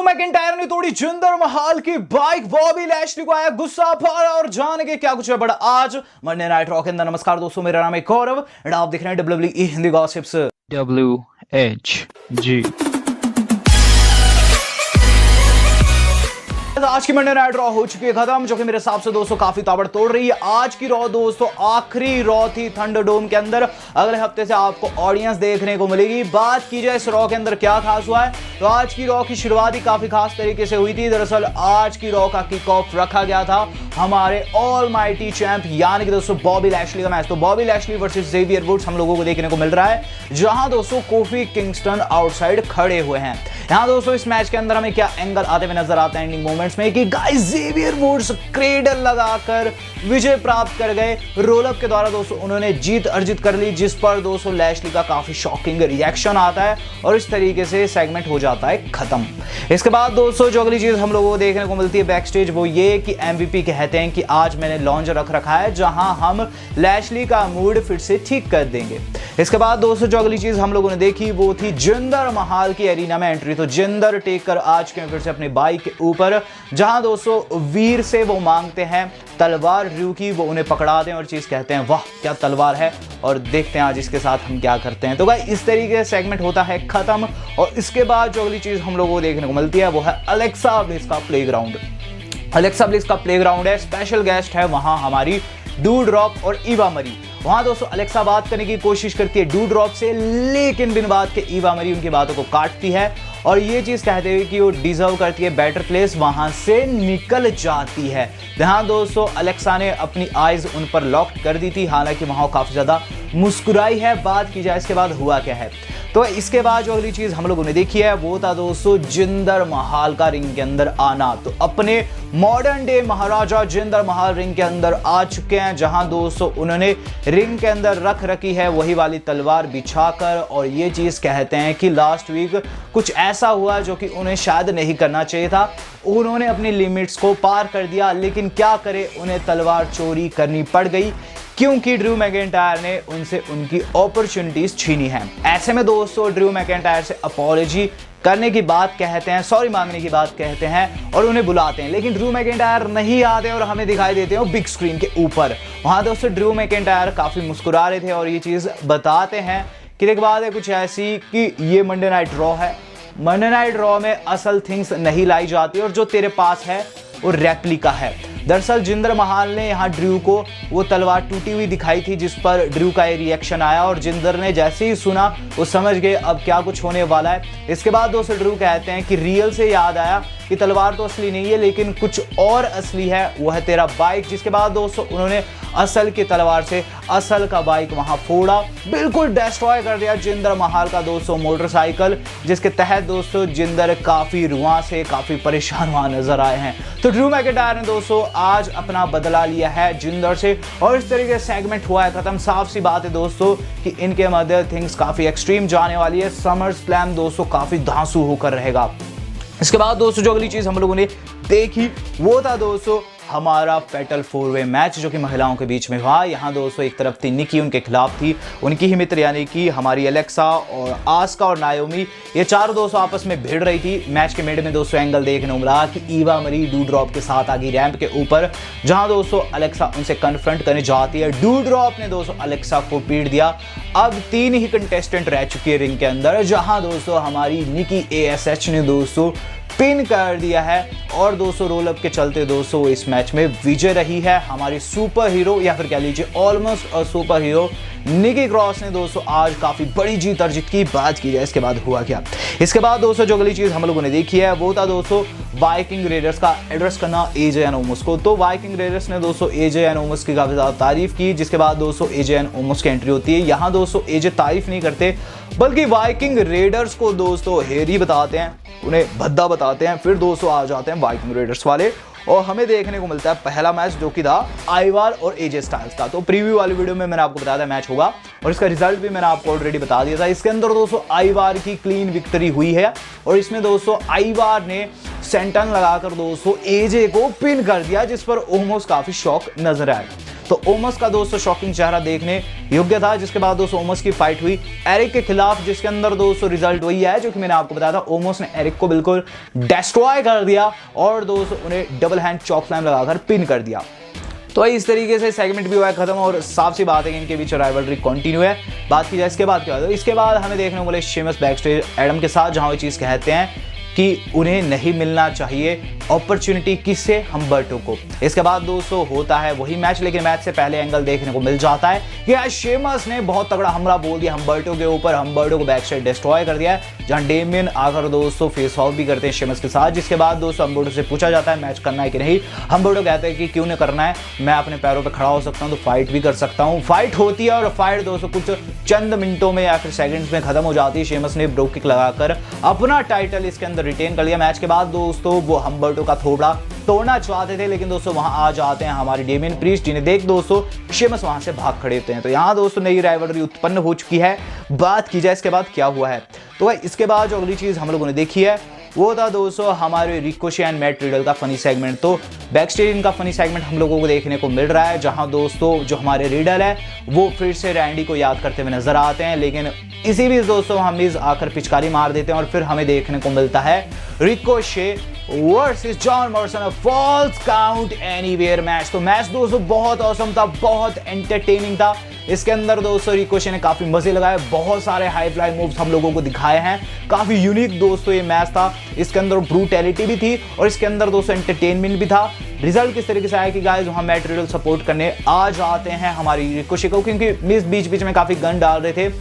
Drew McIntyre ने तोड़ी जिंदर महल की बाइक, बॉबी लैशली को आया गुस्सा पारा और जाने के क्या कुछ है बड़ा आज मंडे नाइट रॉ के अंदर। नमस्कार दोस्तों, मेरा नाम है गौरव एंड आप देख रहे हैं WWE हिंदी गॉसिप्स WHG। आज की मंडे नाइट रॉ हो चुकी है खत्म, जो कि मेरे हिसाब से दोस्तों काफी ताबड़तोड़ रही है। आज की रॉ दोस्तों आखिरी रॉ थी थंडरडोम के अंदर। अगले हफ्ते से आपको ऑडियंस देखने को मिलेगी। बात की जाए इस रॉ के अंदर क्या खास हुआ है, तो आज की रॉ की शुरुआत ही काफी खास तरीके से हुई थी। दरअसल आज की रॉ का किक ऑफ रखा गया था हमारे ऑलमाइटी चैंप यानी कि दोस्तों बॉबी लैशली का मैच। तो Bobby Lashley versus Xavier Woods हम लोगों को देखने को मिल रहा है, जहां दोस्तों कोफी किंगस्टन आउटसाइड खड़े हुए हैं। यहां दोस्तों इस मैच के अंदर हमें क्या एंगल आते हुए नजर आता है एंडिंग मोमेंट्स में कि गाइस जेवियर वुड्स क्रेडल लगाकर विजय प्राप्त कर गए। रोल अप के द्वारा दोस्तों उन्होंने जीत अर्जित कर ली, जिस पर दोस्तों लैशली का काफी शॉकिंग रिएक्शन आता है और इस तरीके से सेगमेंट हो जाता है खत्म। इसके बाद दोस्तों जो अगली चीज हम लोगों को देखने को मिलती है बैक स्टेज, वो ये कि MVP कहते हैं कि आज मैंने लॉन्च रख रखा है जहां हम लैशली का मूड फिर से ठीक कर देंगे। इसके बाद दोस्तों जो अगली चीज हम लोगों ने देखी वो थी जिंदर महल की एरिना में एंट्री। तो जिंदर टेक कर आज के फिर से अपनी बाइक के ऊपर, जहां दोस्तों वीर से वो मांगते हैं तलवार ड्रू की, वो उन्हें पकड़ा दें और चीज कहते हैं वाह क्या तलवार है, और देखते हैं आज इसके साथ हम क्या करते हैं। तो गाइस इस तरीके से सेगमेंट होता है खत्म। और इसके बाद जो अगली चीज हम लोगों को देखने को मिलती है वो है अलेक्सा ब्लिस का प्लेग्राउंड। अलेक्सा ब्लिस का प्लेग्राउंड है, स्पेशल गेस्ट है वहां हमारी डूड्रॉप और ईवा मरी। वहां दोस्तों अलेक्सा बात करने की कोशिश करती है डूड्रॉप से, लेकिन बिन बात के ईवा मरी उनकी बातों को काटती है और ये चीज कहते हुए कि वो डिजर्व करती है बेटर प्लेस, वहां से निकल जाती है। जहां दोस्तों अलेक्सा ने अपनी आईज उन पर लॉक कर दी थी, हालांकि वहां काफी ज्यादा मुस्कुराई है। बात की जाए इसके बाद हुआ क्या है, तो इसके बाद जो अगली चीज हम लोगों ने देखी है वो था दोस्तों जिंदर महल का रिंग के अंदर आना। तो अपने मॉडर्न डे महाराजा जिंदर महल रिंग के अंदर आ चुके हैं, जहां दोस्तों उन्होंने रिंग के अंदर रख रखी है वही वाली तलवार बिछाकर, और ये चीज कहते हैं कि लास्ट वीक कुछ ऐसा हुआ जो कि उन्हें शायद नहीं करना चाहिए था। उन्होंने अपनी लिमिट्स को पार कर दिया, लेकिन क्या करे उन्हें तलवार चोरी करनी पड़ गई क्योंकि ड्रू मैकिंटायर ने उनसे उनकी अपॉर्चुनिटीज छीनी है। ऐसे में दोस्तों ड्रू मैकिंटायर से अपॉलॉजी करने की बात कहते हैं, सॉरी मांगने की बात कहते हैं और उन्हें बुलाते हैं, लेकिन ड्रू मैकिंटायर नहीं आते और हमें दिखाई देते हैं बिग स्क्रीन के ऊपर। वहां दोस्तों ड्रू मैकिंटायर काफी मुस्कुरा रहे थे और ये चीज बताते हैं कि एक बात है कुछ ऐसी कि ये मंडे नाइट रॉ है, मंडे नाइट रॉ में असल थिंग्स नहीं लाई जाती और जो तेरे पास है वो रेप्लिका है। दरअसल जिंदर महल ने यहाँ ड्रू को वो तलवार टूटी हुई दिखाई थी, जिस पर ड्रू का ये रिएक्शन आया और जिंदर ने जैसे ही सुना वो समझ गए अब क्या कुछ होने वाला है। इसके बाद दोस्तों ड्रू कहते हैं कि रियल से याद आया कि तलवार तो असली नहीं है लेकिन कुछ और असली है, वो है तेरा बाइक। जिसके बाद दोस्तों उन्होंने असल की तलवार से असल का बाइक वहां फोड़ा, बिल्कुल डिस्ट्रॉय कर दिया जिंदर महल का दोस्तों मोटरसाइकिल, जिसके तहत दोस्तों जिंदर काफी रुआं से काफी परेशान वहां नजर आए हैं। तो ड्रू मैकिंटायर ने दोस्तों आज अपना बदला लिया है जिंदर से और इस तरीके से सेगमेंट हुआ है खत्म। साफ सी बात है दोस्तों कि इनके मध्य थिंग्स काफी एक्सट्रीम जाने वाली है। समर स्लैम दोस्तों काफी धांसू होकर रहेगा। इसके बाद दोस्तों जो अगली चीज हम लोगों ने देखी वो था दोस्तों हमारा फैटल 4-वे मैच जो कि महिलाओं के बीच में हुआ। यहाँ दोस्तों एक तरफ थी निकी, उनके खिलाफ थी उनकी ही मित्र यानी कि हमारी अलेक्सा और आस्का और नायोमी। ये चारों दोस्तों आपस में भिड़ रही थी। मैच के मिड में दोस्तों एंगल देखने को मिला कि ईवा मरी डूड्रॉप के साथ आ गई रैंप के ऊपर, जहां दोस्तों अलेक्सा उनसे कन्फ्रंट करने जाती है। डूड्रॉप ने दोस्तों अलेक्सा को पीट दिया। अब 3 ही कंटेस्टेंट रह चुकी है रिंग के अंदर, जहां दोस्तों हमारी निकी ASH ने दोस्तों पिन कर दिया है और दोस्तों रोल अप के चलते दोस्तों इस मैच में विजय रही है हमारी सुपर हीरो या फिर कह लीजिए ऑलमोस्ट सुपर हीरो निकी क्रॉस ने दोस्तों आज काफी बड़ी जीत अर्जित की। बात की जाए इसके बाद हुआ क्या, इसके बाद दोस्तों जो अगली चीज हम लोगों ने देखी है वो था दोस्तों वाइकिंग रेडर्स का एड्रेस करना AJ एनोमस को। तो वाइकिंग रेडर्स ने दोस्तों AJ एनोमस की काफी ज्यादा तारीफ की, जिसके बाद दोस्तों AJ एनोमस की एंट्री होती है। यहाँ दोस्तों AJ तारीफ नहीं करते बल्कि वाइकिंग रेडर्स को दोस्तों हेरी बताते हैं, उन्हें भद्दा बताते हैं। फिर दोस्तों आ जाते हैं वाइकिंग रेडर्स वाले और हमें देखने को मिलता है पहला मैच जो कि था आइवार और AJ स्टाइल्स का। तो प्रीव्यू वाली वीडियो में मैंने आपको बताया था मैच होगा और इसका रिजल्ट भी मैंने आपको ऑलरेडी बता दिया था। इसके अंदर दोस्तों आइवार की क्लीन विक्ट्री हुई है और इसमें दोस्तों आइवार ने सेंटन लगाकर दोस्तों AJ को पिन कर दिया, जिस पर ओमोस काफी शॉक नजर आया। तो ओमस का दोस्तों शॉकिंग चेहरा देखने योग्य था, जिसके बाद दोस्तों ओमस की फाइट हुई एरिक के खिलाफ, जिसके अंदर दोस्तों रिजल्ट वही है जो कि मैंने आपको बताया था। ओमस ने एरिक को बिल्कुल डिस्ट्रॉय कर दिया और दोस्तों उन्हें डबल हैंड चॉक स्लैम लगाकर पिन कर दिया। तो इस तरीके से सेगमेंट भी हुआ है खत्म और साफ सी बात है कि इनके बीच राइवलरी कंटिन्यू है। बात की जाए इसके बाद क्या होता है, इसके बाद हमें देखने को मिले शेमस बैकस्टेज एडम के साथ, जहां वो चीज कहते हैं कि उन्हें नहीं मिलना चाहिए अपॉर्चुनिटी किससे, हम्बर्टो को। इसके बाद दोस्तों होता है वही मैच, लेकिन मैच से पहले एंगल देखने को मिल जाता है कि आज शेमस ने बहुत तगड़ा हमला बोल दिया हम्बर्टो के ऊपर, हम्बर्टो को बैकस्टेज डिस्ट्रॉय कर दिया है, जहां डेमियन आकर दोस्तों फेस ऑफ भी करते हैं शेमस के साथ। जिसके बाद दोस्तों हम्बर्टो से पूछा जाता है मैच करना है कि नहीं। हम्बर्टो कहते हैं कि क्यों नहीं करना है, मैं अपने पैरों पर खड़ा हो सकता हूं तो फाइट भी कर सकता हूं। फाइट होती है और फाइट दोस्तों कुछ चंद मिनटों में या फिर सेकंड्स में खत्म हो जाती है। शेमस ने ब्रो किक लगाकर अपना टाइटल इसके अंदर रिटेन कर लिया। मैच के बाद दोस्तों वो हम्बर्टो का थोबड़ा तोड़ना चाहते थे, लेकिन दोस्तों वहां आ जाते हैं हमारे डेमियन प्रीस्ट, जिन्हें देख दोस्तों शेमस वहां से भाग खड़े होते हैं। तो यहां दोस्तों नई राइवलरी उत्पन्न हो चुकी है। बात की जाए इसके बाद क्या हुआ है, तो इसके बाद जो अगली चीज हम लोगों ने देखी है वो था दोस्तों हमारे रिकोशे एंड मैट रिडल का फनी सेगमेंट। तो बैकस्टेज इनका फनी सेगमेंट हम लोगों को देखने को मिल रहा है, जहां दोस्तों जो हमारे रिडल है वो फिर से रैंडी को याद करते हुए नजर आते हैं, लेकिन इसी बीच दोस्तों हम मिज आकर पिचकारी मार देते हैं और फिर हमें देखने को मिलता है Ricochet versus John Morrison falls count anywhere match. तो मैच दोस्तों बहुत औसम था, बहुत एंटरटेनिंग था। इसके अंदर दोस्तों रिकोशे ने काफी मजे लगाए, बहुत सारे हाई फ्लाई मूव्स हम लोगों को दिखाए हैं, काफी यूनिक दोस्तों ये मैच था। इसके अंदर ब्रूटैलिटी भी थी और इसके अंदर दोस्तों एंटरटेनमेंट भी था। रिजल्ट किस तरीके से आया कि गाइस वहां मैट रिडल सपोर्ट करने आ जाते हैं हमारी रिकोशे को, क्योंकि मिस बीच बीच में काफी गन डाल रहे थे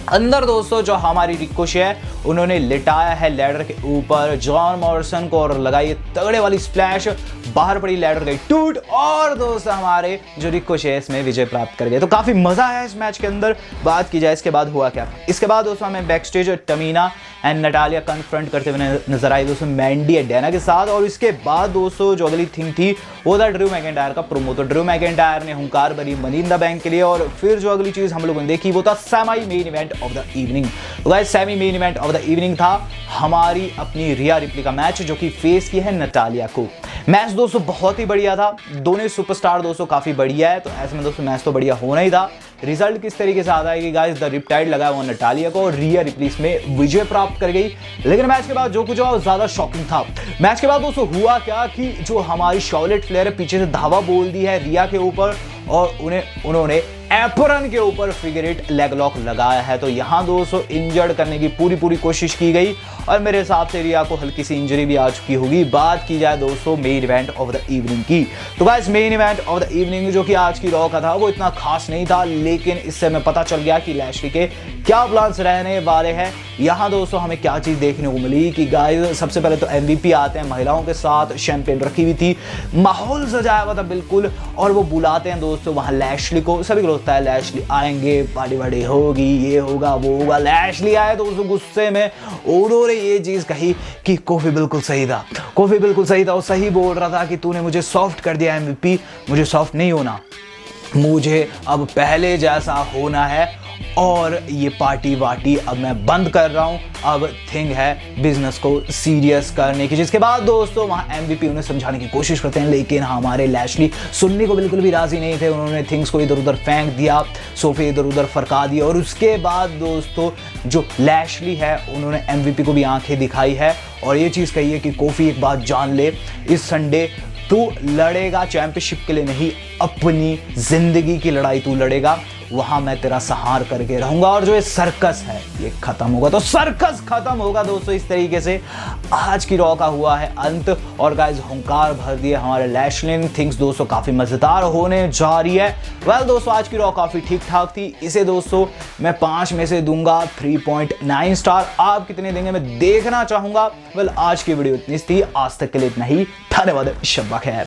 अंदर। दोस्तों जो हमारी रिकोशे है उन्होंने लिटाया है लैडर के ऊपर जॉन मॉर्सन को और लगाई तगड़े वाली स्प्लैश, बाहर पड़ी लैडर गई टूट और दोस्तों हमारे जो रिकोशे इसमें विजय प्राप्त कर गए। तो काफी मजा है इस मैच के अंदर। बात की जाए इसके बाद हुआ क्या, इसके बाद दोस्तों हमें बैकस्टेज टमीना एंड नटालिया कन्फ्रंट करते हुए नजर आई दोस्तों मैंडी एडेना के साथ। और इसके बाद दोस्तों जो अगली थिंग थी वो था ड्रू मैकिंटायर का प्रोमो। तो ड्रू मैकिंटायर ने हुंकार भरी मनी इन द बैंक के लिए और फिर जो अगली चीज हम लोगों ने देखी वो था semi main event of the evening. तो guys semi main event of the evening था हमारी अपनी रिया रिप्ली का मैच, जो कि फेस की है नटालिया को। मैच दोस्तों बहुत ही बढ़िया था, दोनों सुपरस्टार दोस्तों काफी बढ़िया है, तो ऐसे में दोस्तों मैच तो बढ़िया होना ही था। रिजल्ट किस तरीके से आता है कि गाइस द रिपटाइड लगा वो नटालिया को और रिया रिप्ली में विजय प्राप्त कर गई। लेकिन मैच के बाद जो कुछ हुआ ज्यादा शॉकिंग था। मैच के बाद दोस्तों हुआ क्या कि जो हमारी शॉर्लेट फ्लेयर पीछे से धावा बोल दी है रिया के ऊपर और उन्होंने एप्रन के ऊपर फिगर 8 लेग लॉक लगाया है। तो यहां दोस्तों इंजर्ड करने की पूरी कोशिश की गई और मेरे हिसाब से रिया को हल्की सी इंजरी भी आ चुकी होगी। बात की जाए दोस्तों main event of the evening की, तो guys main event of the evening जो कि आज की रॉ का था वो इतना खास नहीं था, लेकिन इससे हमें पता चल गया कि लैशली के क्या प्लान्स रहने वाले हैं। यहां दोस्तों हमें क्या चीज देखने को मिली कि गाइस सबसे पहले तो एमवीपी आते हैं महिलाओं के साथ, शैंपेन रखी हुई थी, माहौल सजाया हुआ था बिल्कुल, और वो बुलाते हैं दोस्तों वहां लैशली को। सभी को लगता है लैशली आएंगे, पार्टी वार्टी होगी, ये होगा वो होगा। लैशली आए तो दोस्तों गुस्से में उन्होंने ये चीज कही कि कॉफी बिल्कुल सही था, कॉफी बिल्कुल सही था, वो सही बोल रहा था कि तूने मुझे सॉफ्ट कर दिया एमवीपी, मुझे सॉफ्ट नहीं होना, मुझे अब पहले जैसा होना है और ये पार्टी वार्टी अब मैं बंद कर रहा हूं, अब थिंग है बिजनेस को सीरियस करने की। जिसके बाद दोस्तों वहां एमवीपी उन्हें समझाने की कोशिश करते हैं, लेकिन हमारे लैशली सुनने को बिल्कुल भी राजी नहीं थे। उन्होंने थिंग्स को इधर उधर फेंक दिया, सोफे इधर उधर फरका दिया और उसके बाद दोस्तों जो लैशली है उन्होंने एमवीपी को भी आंखें दिखाई है और ये चीज कही है कि कॉफी एक बात जान ले, इस संडे तू लड़ेगा चैंपियनशिप के लिए नहीं, अपनी जिंदगी की लड़ाई तू लड़ेगा, वहां मैं तेरा सहार करके रहूंगा और जो ये सर्कस है ये खत्म होगा। तो सर्कस खत्म होगा दोस्तों। इस तरीके से आज की रॉ का हुआ है अंत और गाइस हुंकार भर दिए हमारे लैशली ने। थिंग्स दोस्तों काफी मजेदार होने जा रही है। वेल दोस्तों आज की रॉ काफी ठीक ठाक थी, इसे दोस्तों मैं 5 में से दूंगा 3.9 स्टार। आप कितने देंगे मैं देखना चाहूंगा। वेल आज की वीडियो इतनी थी, आज तक के लिए इतना ही, धन्यवाद, शब्बा खैर।